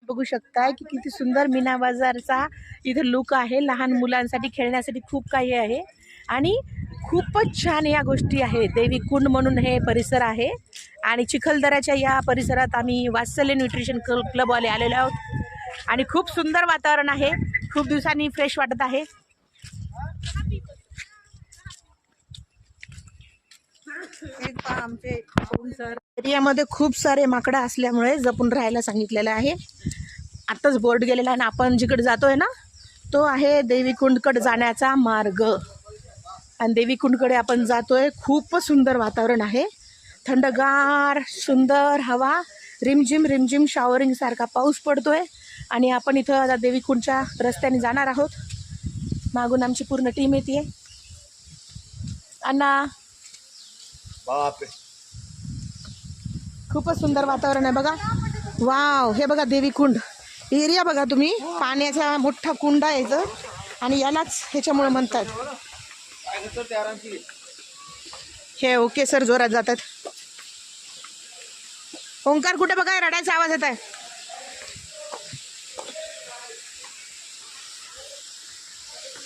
बघू शकताय की किती सुंदर मीना बाजारचा इथं लुक आहे। लहान मुलांसाठी खेळण्यासाठी खूप काही आहे आणि खूपच छान या गोष्टी आहेत। देवी कुंड म्हणून हे परिसर आहे आणि चिखलदऱ्याच्या या परिसरात आम्ही वात्सल्य न्यूट्रिशन क्लबवाले आलेलो आहोत आणि खूप सुंदर वातावरण आहे। खूप दिवसांनी फ्रेश वाटत आहे। आमचे एरियामध्ये खूप सारे माकडं असल्यामुळे जपून राहायला सांगितलेलं आहे। आताच बोर्ड गेलेला आहे आणि आपण जिकडे जातोय ना तो आहे देवी कुंडकडे जाण्याचा मार्ग आणि देवी कुंडकडे आपण जातोय। खूपच सुंदर वातावरण आहे, थंडगार सुंदर हवा, रिमझिम रिमझिम शॉवरिंग सारखा पाऊस पडतोय आणि आपण इथं आता देवी कुंडच्या रस्त्याने जाणार आहोत। मागून आमची पूर्ण टीम येते। अण्णा खूपच सुंदर वातावरण आहे बघा। वाव, हे बघा देवी कुंड एरिया बघा तुम्ही, पाण्याचा मोठा कुंड आहे इथं आणि यालाच ह्याच्यामुळे म्हणतात हे। ओके सर, जोरात जातात। ओंकार कुठे बघा, रडायचा आवाज येत आहे।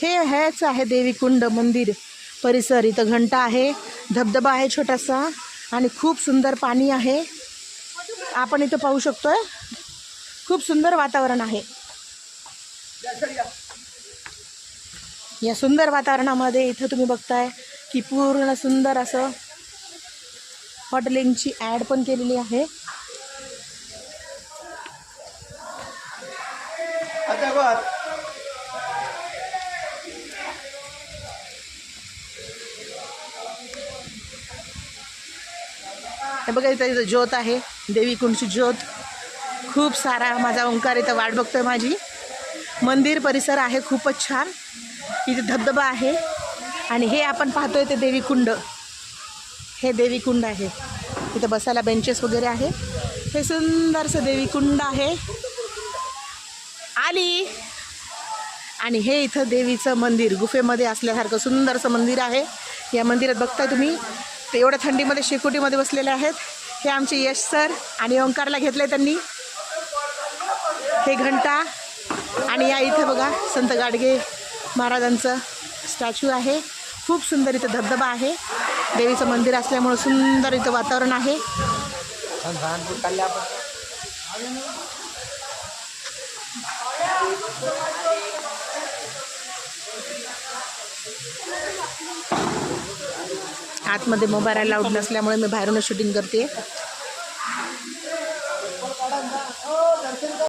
हे हेच आहे देवी कुंड मंदिर परिसर। इथं घंटा आहे, धबधबा आहे छोटासा आणि खूप सुंदर पाणी आहे। आपण इथं पाहू शकतोय, खूप सुंदर वातावरण आहे। या सुंदर वातावरणामध्ये इथं तुम्ही बघताय की पूर्ण सुंदर असं हॉटेलिंगची ॲड पण केलेली आहे। हे बघा इथं ज्योत आहे, देवी कुंडची ज्योत। खूप सारा माझा ओंकार इथं वाट बघतोय माझी। मंदिर परिसर आहे खूपच छान, इथे धबधबा आहे आणि हे आपण पाहतोय ते देवी कुंड। हे देवी कुंड आहे, इथं बसायला बेंचेस वगैरे आहे। हे सुंदरसं देवी कुंड आहे आली आणि हे इथं देवीचं मंदिर गुफेमध्ये असल्यासारखं सुंदरसं मंदिर आहे। या मंदिरात बघताय तुम्ही ते एवढ्या थंडीमध्ये शेकोटीमध्ये बसलेले आहेत। हे आमचे यश सर आणि ओंकारला घेतले त्यांनी। हे घंटा आणि या इथं बघा संत गाडगे महाराजांचं स्टॅच्यू आहे। खूप सुंदर इथं धबधबा आहे, देवीचं मंदिर असल्यामुळे सुंदर इथं वातावरण आहे। आतमध्ये मोबाईल अलाउड नसल्यामुळे मी बाहेरूनच शूटिंग करते।